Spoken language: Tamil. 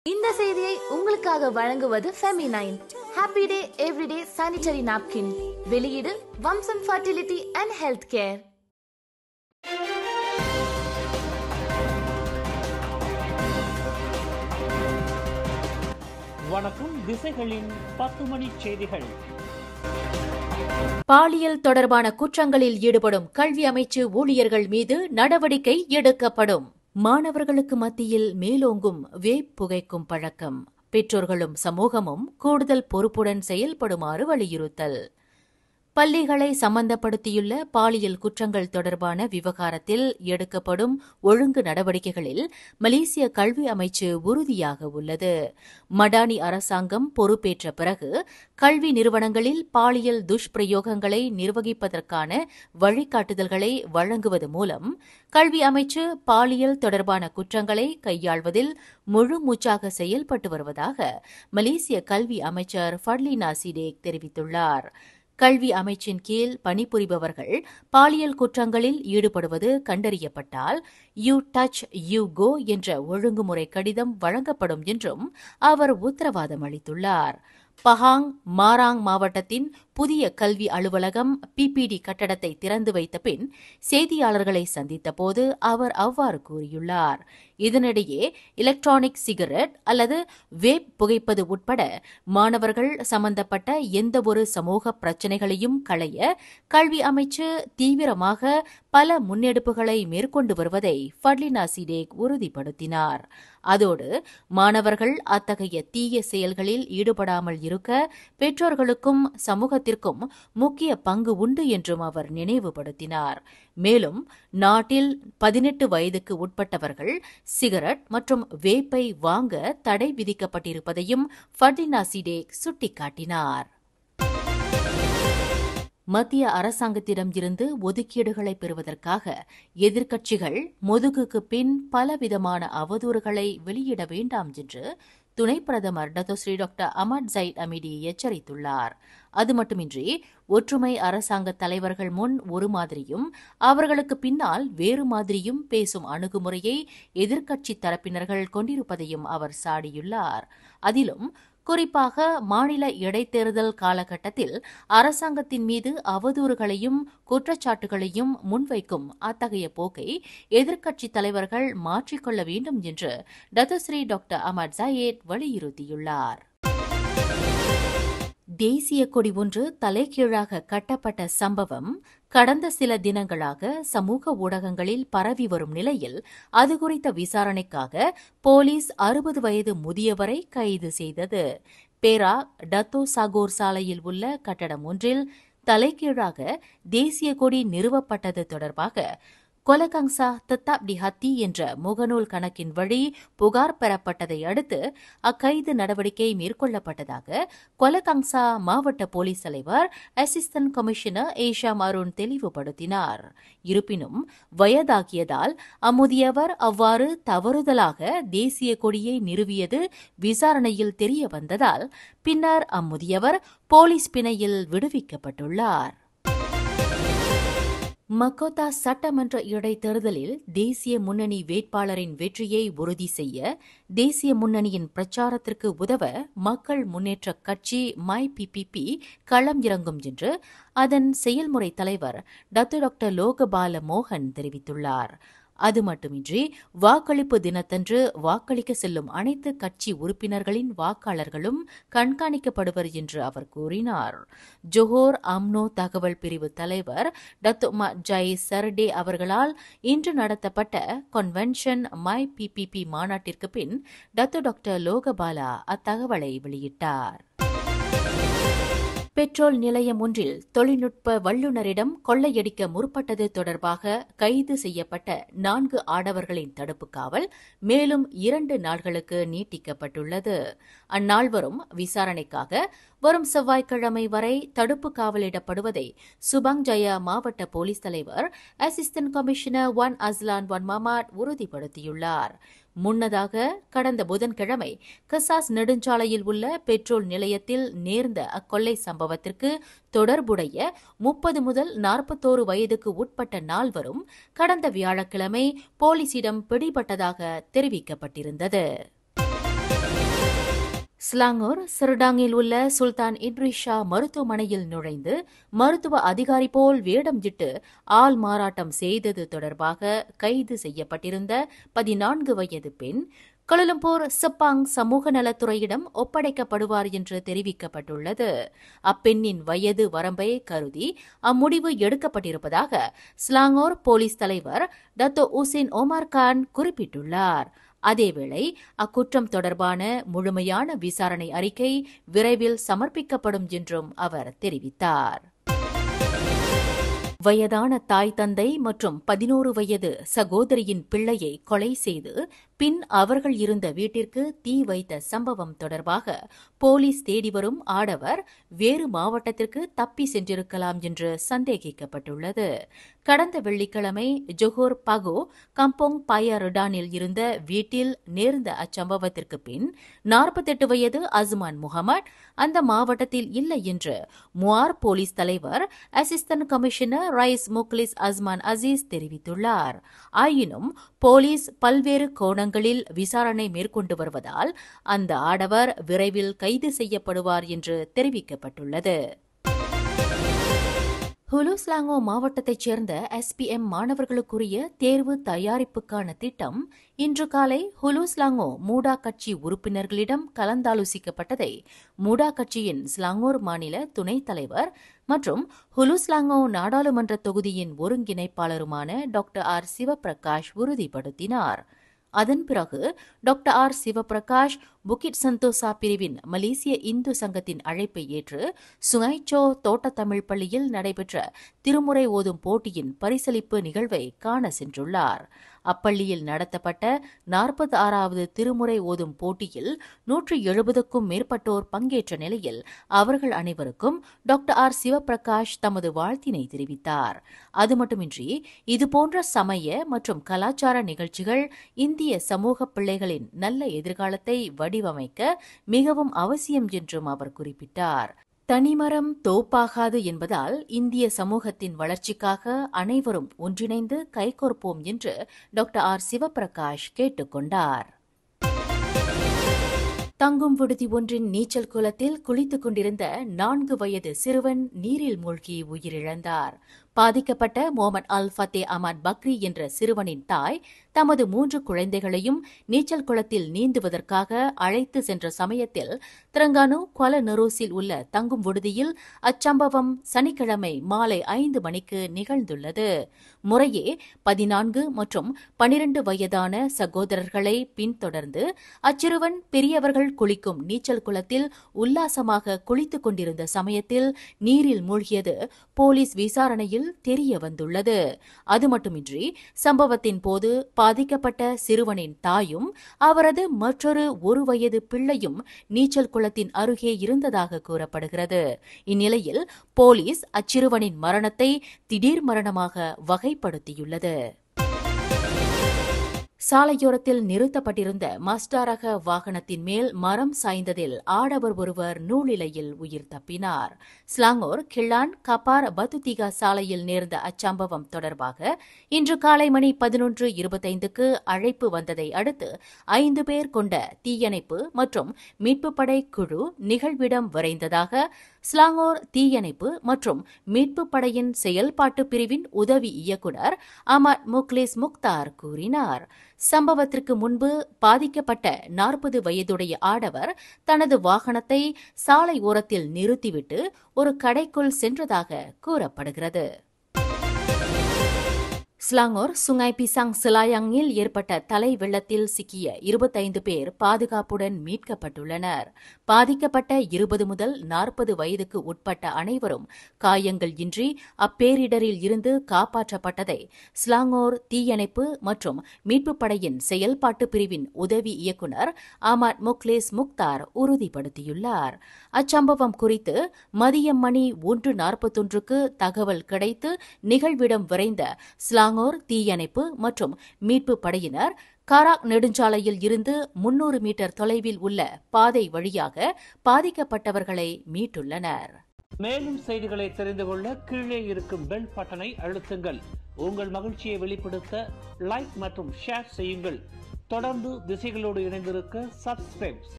இந்த செய்தியை உங்களுக்காக வழங்குவது feminine. Happy day everyday sanitary napkin. வெளியீடு வம்சம் ஃபர்டிலிட்டி அண்ட் ஹெல்த் கேர். வணக்கம். திசைகளின் 10 மணி செய்திகள். பாலியல் தொடர்பான குற்றங்களில் ஈடுபடும் கல்வி அமைச்சு ஊழியர்கள் மீது நடவடிக்கை எடுக்கப்படும். மாணவர்களுக்கு மத்தியில் மேலோங்கும் வேப் புகைக்கும் பழக்கம். பெற்றோர்களும் சமூகமும் கூடுதல் பொறுப்புடன் செயல்படுமாறு வலியுறுத்தல். பள்ளிகளை சம்பந்தப்படுத்தியுள்ள பாலியல் குற்றங்கள் தொடர்பான விவகாரத்தில் எடுக்கப்படும் ஒழுங்கு நடவடிக்கைகளில் மலேசிய கல்வி அமைச்சு உறுதியாக உள்ளது. மடானி அரசாங்கம் பொறுப்பேற்ற பிறகு கல்வி நிறுவனங்களில் பாலியல் துஷ்பிரயோகங்களை நிர்வகிப்பதற்கான வழிகாட்டுதல்களை வழங்குவது மூலம் கல்வி அமைச்சு பாலியல் தொடர்பான குற்றங்களை கையாள்வதில் முழு மூச்சாக செயல்பட்டு வருவதாக மலேசிய கல்வி அமைச்சர் ஃபட்லினா சிடேக் தெரிவித்துள்ளார். கல்வி அமைச்சின் கீழ் பணிபுரிபவர்கள் பாலியல் குற்றங்களில் ஈடுபடுவது கண்டறியப்பட்டால் யூ டச் யூ கோ என்ற ஒழுங்குமுறை கடிதம் வழங்கப்படும் என்றும் அவர் உத்தரவாதம் அளித்துள்ளார். பஹாங் மாராங் மாவட்டத்தின் புதிய கல்வி அலுவலகம் பிபிடி கட்டடத்தை திறந்து வைத்த பின் செய்தியாளர்களை சந்தித்த போது அவர் அவ்வாறு கூறியுள்ளார். இதனிடையே எலக்ட்ரானிக் சிகரெட் அல்லது வேப் புகைப்பது உட்பட மாணவர்கள் சம்பந்தப்பட்ட எந்தவொரு சமூக பிரச்சினைகளையும் களைய கல்வி அமைச்சு தீவிரமாக பல முன்னெடுப்புகளை மேற்கொண்டு வருவதை ஃபட்லினா சிடேக் உறுதிப்படுத்தினார். அதோடு மாணவர்கள் அத்தகைய தீய செயல்களில் ஈடுபடாமல் இருக்க பெற்றோர்களுக்கும் சமூகத்திற்கும் முக்கிய பங்கு உண்டு என்றும் அவர் நினைவுபடுத்தினார். மேலும் நாட்டில் 18 வயதுக்கு உட்பட்டவர்கள் சிகரெட் மற்றும் வேப்பை வாங்க தடை விதிக்கப்பட்டிருப்பதையும் ஃபட்லினா சிடேக் சுட்டிக்காட்டினார். மத்திய அரசாங்கத்திடம் இருந்து ஒதுக்கீடுகளை பெறுவதற்காக எதிர்க்கட்சிகள் முதுகுக்கு பின் பலவிதமான அவதூறுகளை வெளியிட வேண்டாம் என்று துணை பிரதமர் டத்தோஸ்ரீ டாக்டர் அமட் ஜயிட் அமிடி எச்சரித்துள்ளார். அது மட்டுமின்றி ஒற்றுமை அரசாங்க தலைவர்கள் முன் ஒரு மாதிரியும் அவர்களுக்கு பின்னால் வேறு மாதிரியும் பேசும் அணுகுமுறையை எதிர்க்கட்சி தரப்பினர்கள் கொண்டிருப்பதையும் அவர் சாடியுள்ளார். அதிலும் குறிப்பாக மாநில இடைத்தேர்தல் காலகட்டத்தில் அரசாங்கத்தின் மீது அவதூறுகளையும் குற்றச்சாட்டுகளையும் முன்வைக்கும் அத்தகைய போக்கை எதிர்க்கட்சித் தலைவர்கள் மாற்றிக்கொள்ள வேண்டும் என்று டத்தோஸ்ரீ டாக்டர் அமட் ஜயிட் வலியுறுத்தியுள்ளார். தேசிய கொடி ஒன்று தலைகீழாக கட்டப்பட்ட சம்பவம் கடந்த சில தினங்களாக சமூக ஊடகங்களில் பரவி வரும் நிலையில் அது குறித்த விசாரணைக்காக போலீஸ் 60 வயது முதியவரை கைது செய்தது. பேராக் டத்தோ சாகோர் சாலையில் உள்ள கட்டடம் ஒன்றில் தலைகீழாக தேசிய கொடி நிறுவப்பட்டது தொடர்பாக கொலகங்சா தத்தாப் டி ஹத்தி என்ற முகநூல் கணக்கின் வழி புகார் பெறப்பட்டதை அடுத்து அக்கைது நடவடிக்கை மேற்கொள்ளப்பட்டதாக கொலகங்சா மாவட்ட போலீஸ் தலைவர் அசிஸ்டன்ட் கமிஷனர் ஏஷாம் அருண் தெளிவுபடுத்தினார். இருப்பினும் வயதாகியதால் அம்முதியவர் அவ்வாறு தவறுதலாக தேசிய கொடியை நிறுவியது விசாரணையில் தெரிய வந்ததால் பின்னர் அம்முதியவர் போலீஸ் பிணையில் விடுவிக்கப்பட்டுள்ளார். மக்கோத்தா சட்டமன்ற இடைத்தேர்தலில் தேசிய முன்னணி வேட்பாளரின் வெற்றியை உறுதி செய்ய தேசிய முன்னணியின் பிரச்சாரத்திற்கு உதவ மக்கள் முன்னேற்றக் கட்சி MyPPP களம் இறங்கும் என்று அதன் செயல்முறை தலைவர் டாக்டர் லோகபால மோகன் தெரிவித்துள்ளார். அது மட்டுமின்றி வாக்களிப்பு தினத்தன்று வாக்களிக்க செல்லும் அனைத்து கட்சி உறுப்பினர்களின் வாக்காளர்களும் கண்காணிக்கப்படுவர் என்று அவர் கூறினார். ஜோஹோர் அம்னோ தகவல் பிரிவு தலைவர் டாக்டர் ஜய் சர்டே அவர்களால் இன்று நடத்தப்பட்ட கன்வென்ஷன் MyPPP மாநாட்டிற்கு பின் டாக்டர் லோகபாலா அத்தகவலை வெளியிட்டார். பெட்ரோல் நிலையம் ஒன்றில் தொழில்நுட்ப வல்லுநரிடம் கொள்ளையடிக்க முற்பட்டது தொடர்பாக கைது செய்யப்பட்ட 4 ஆடவர்களின் தடுப்பு காவல் மேலும் 2 நாள்களுக்கு நீட்டிக்கப்பட்டுள்ளது. அந்நால்வரும் விசாரணைக்காக வரும் செவ்வாய்க்கிழமை வரை தடுப்பு காவலிடப்படுவதை சுபாங் ஜயா மாவட்ட போலீஸ் தலைவர் assistant commissioner Wan Azlan Wan Mamat உறுதிப்படுத்தியுள்ளார். முன்னதாக கடந்த புதன்கிழமை கசாஸ் நெடுஞ்சாலையில் உள்ள பெட்ரோல் நிலையத்தில் நேர்ந்த அக்கொள்ளை சம்பவத்திற்கு தொடர்புடைய 30 முதல் 41 வயதுக்கு உட்பட்ட 4வரும் கடந்த வியாழக்கிழமை போலீசிடம் பிடிபட்டதாக தெரிவிக்கப்பட்டிருந்தது. ஸ்லாங்கூர் சிறுடாங்கில் உள்ள சுல்தான் இட்ரிஸ் ஷா மருத்துவமனையில் நுழைந்து மருத்துவ அதிகாரி போல் வேடமிட்டு ஆள் மாறாட்டம் செய்தது தொடர்பாக கைது செய்யப்பட்டிருந்த 14 வயது பெண் கோலாலம்பூர் செப்பாங் சமூக நலத்துறையிடம் ஒப்படைக்கப்படுவார் என்று தெரிவிக்கப்பட்டுள்ளது. அப்பெண்ணின் வயது வரம்பை கருதி அம்முடிவு எடுக்கப்பட்டிருப்பதாக ஸ்லாங்கூர் போலீஸ் தலைவர் டத்தோ உசேன் ஒமார் கான் குறிப்பிட்டுள்ளார். அதேவேளை அக்குற்றம் தொடர்பான முழுமையான விசாரணை அறிக்கை விரைவில் சமர்ப்பிக்கப்படும் என்றும் அவர் தெரிவித்தார். வயதான தாய் தந்தை மற்றும் 11 வயது சகோதரியின் பிள்ளையை கொலை செய்து பின் அவர்கள் இருந்த வீட்டிற்கு தீ வைத்த சம்பவம் தொடர்பாக போலீஸ் தேடி வரும் ஆடவர் வேறு மாவட்டத்திற்கு தப்பி சென்றிருக்கலாம் என்று சந்தேகிக்கப்பட்டுள்ளது. கடந்த வெள்ளிக்கிழமை ஜொஹோர் பகோ கம்போங் பாயருடானில் இருந்த வீட்டில் நேர்ந்த அச்சம்பவத்திற்கு பின் 48 வயது அஸ்மான் முகமது அந்த மாவட்டத்தில் இல்லை என்று முவார் போலீஸ் தலைவர் அசிஸ்டன்ட் கமிஷனர் ரைஸ் முக்லிஸ் அஸ்மான் அசீஸ் தெரிவித்துள்ளார். ஆயினும் போலீஸ் பல்வேறு கோணங்களில் விசாரணை மேற்கொண்டு வருவதால் அந்த ஆடவர் விரைவில் கைது செய்யப்படுவார் என்று தெரிவிக்கப்பட்டுள்ளது. ஹுலுஸ்லாங்கோ மாவட்டத்தைச் சேர்ந்த SPM மாணவர்களுக்குரிய தேர்வு தயாரிப்புக்கான திட்டம் இன்று காலை ஹுலுஸ்லாங்கோ மூடா கட்சி உறுப்பினர்களிடம் கலந்தாலோசிக்கப்பட்டதை மூடா கட்சியின் ஸ்லாங்கூர் மாநில துணைத் தலைவர் மற்றும் ஹுலுஸ்லாங்கோ நாடாளுமன்ற தொகுதியின் ஒருங்கிணைப்பாளருமான டாக்டர் ஆர் சிவபிரகாஷ் உறுதிப்படுத்தினார். அதன் பிறகு டாக்டர் ஆர் சிவபிரகாஷ் புக்கிட் சந்தோசா பிரிவின் மலேசிய இந்து சங்கத்தின் அழைப்பை ஏற்று சுங்கைச்சோ தோட்டத்தமிழ் பள்ளியில் நடைபெற்ற திருமுறை ஓதும் போட்டியின் பரிசளிப்பு நிகழ்வை காண சென்றுள்ளார். அப்பள்ளியில் நடத்தப்பட்ட 46வது திருமுறை ஓதும் போட்டியில் 170க்கும் மேற்பட்டோர் பங்கேற்ற நிலையில் அவர்கள் அனைவருக்கும் டாக்டர் ஆர் சிவபிரகாஷ் தமது வாழ்த்தினை தெரிவித்தார். அது மட்டுமின்றி இதுபோன்ற சமய மற்றும் கலாச்சார நிகழ்ச்சிகள் இந்திய சமூக பிள்ளைகளின் நல்ல எதிர்காலத்தை வடிவமைக்க மிகவும் அவசியம் என்றும் அவர் குறிப்பிட்டார். தனிமரம் தோப்பாகாது என்பதால் இந்திய சமூகத்தின் வளர்ச்சிக்காக அனைவரும் ஒன்றிணைந்து கைகோர்ப்போம் என்று டாக்டர் ஆர் சிவபிரகாஷ் கேட்டுக் கொண்டார். தங்கும் விடுதி ஒன்றின் நீச்சல் குளத்தில் குளித்துக் கொண்டிருந்த 4 வயது சிறுவன் நீரில் மூழ்கி உயிரிழந்தார். பாதிக்கப்பட்ட முகமது அல் ஃபத்தே அஹ்மத் பக்ரி என்ற சிறுவனின் தாய் தமது 3 குழந்தைகளையும் நீச்சல் குளத்தில் நீந்துவதற்காக அழைத்து சென்ற சமயத்தில் திரங்கானு குவாலா நெரோஸில் உள்ள தங்கும் விடுதியில் அச்சம்பவம் சனிக்கிழமை மாலை 5 மணிக்கு நிகழ்ந்துள்ளது. முறையே 14 மற்றும் 12 வயதான சகோதரர்களை பின்தொடர்ந்து அச்சிறுவன் பெரியவர்கள் குளிக்கும் நீச்சல் குளத்தில் உல்லாசமாக குளித்துக் கொண்டிருந்த சமயத்தில் நீரில் மூழ்கியது போலீஸ் விசாரணையில் தெரிய வந்துள்ளது. அது மட்டுமின்றி சம்பவத்தின் போது பாதிக்கப்பட்ட சிறுவனின் தாயும் அவரது மற்றொரு 1 வயது பிள்ளையும் நீச்சல் குளத்தின் அருகே இருந்ததாக கூறப்படுகிறது. இந்நிலையில் போலீஸ் அச்சிறுவனின் மரணத்தை திடீர் மரணமாக வகைப்படுத்தியுள்ளது. சாலையோரத்தில் நிறுத்தப்பட்டிருந்த மஸ்டா ரக வாகனத்தின் மேல் மரம் சாய்ந்ததில் ஆடவர் ஒருவர் நூலிலையில் உயிர் தப்பினார். ஸ்லாங்கூர் கிள்ளான் கபார் பத்துதிகா சாலையில் நேர்ந்த அச்சம்பவம் தொடர்பாக இன்று காலை மணி 11:25க்கு அழைப்பு வந்ததை அடுத்து 5 பேர் கொண்ட தீயணைப்பு மற்றும் மீட்புப் படை குழு நிகழ்விடம் விரைந்ததாக ஸ்லாங்கூர் தீயணைப்பு மற்றும் மீட்புப் படையின் செயல்பாட்டு பிரிவின் உதவி இயக்குநர் அஹ்மத் முக்லிஸ் முக்தார் கூறினார். சம்பவத்திற்கு முன்பு பாதிக்கப்பட்ட 40 வயதுடைய ஆடவர் தனது வாகனத்தை சாலை ஓரத்தில் நிறுத்திவிட்டு ஒரு கடைக்குள் சென்றதாக கூறப்படுகிறது. ஸ்லாங்கூர் சுங்கை பிசாங் சிலாயாங்கில் ஏற்பட்ட தலை வெள்ளத்தில் சிக்கிய 25 பேர் பாதுகாப்புடன் மீட்கப்பட்டுள்ளனர். பாதிக்கப்பட்ட 20 முதல் 40 வயதுக்கு உட்பட்ட அனைவரும் காயங்கள் இன்றி அப்பேரிடரில் இருந்து காப்பாற்றப்பட்டதை ஸ்லாங்கூர் தீயணைப்பு மற்றும் மீட்புப் படையின் செயல்பாட்டு பிரிவின் உதவி இயக்குநர் அஹ்மத் முக்லிஸ் முக்தார் உறுதிப்படுத்தியுள்ளார். அச்சம்பவம் குறித்து மதியம் மணி 1:41க்கு தகவல் கிடைத்து நிகழ்விடம் விரைந்த ஸ்லாங்கூர் தீயணைப்பு மற்றும் மீட்பு படையினர் காராக் நெடுஞ்சாலையில் இருந்து 300 மீட்டர் தொலைவில் உள்ள பாதை வழியாக பாதிக்கப்பட்டவர்களை மீட்டுள்ளனர். மேலும் செய்திகளை தெரிந்து கொள்ள கீழே இருக்கும் பெல் பட்டனை அழுத்துங்கள். உங்கள் மகிழ்ச்சியை வெளிப்படுத்த லைக் மற்றும் ஷேர் செய்யுங்கள். தொடர்ந்து திசைகளோடு இணைந்திருக்க சப்ஸ்கிரைப்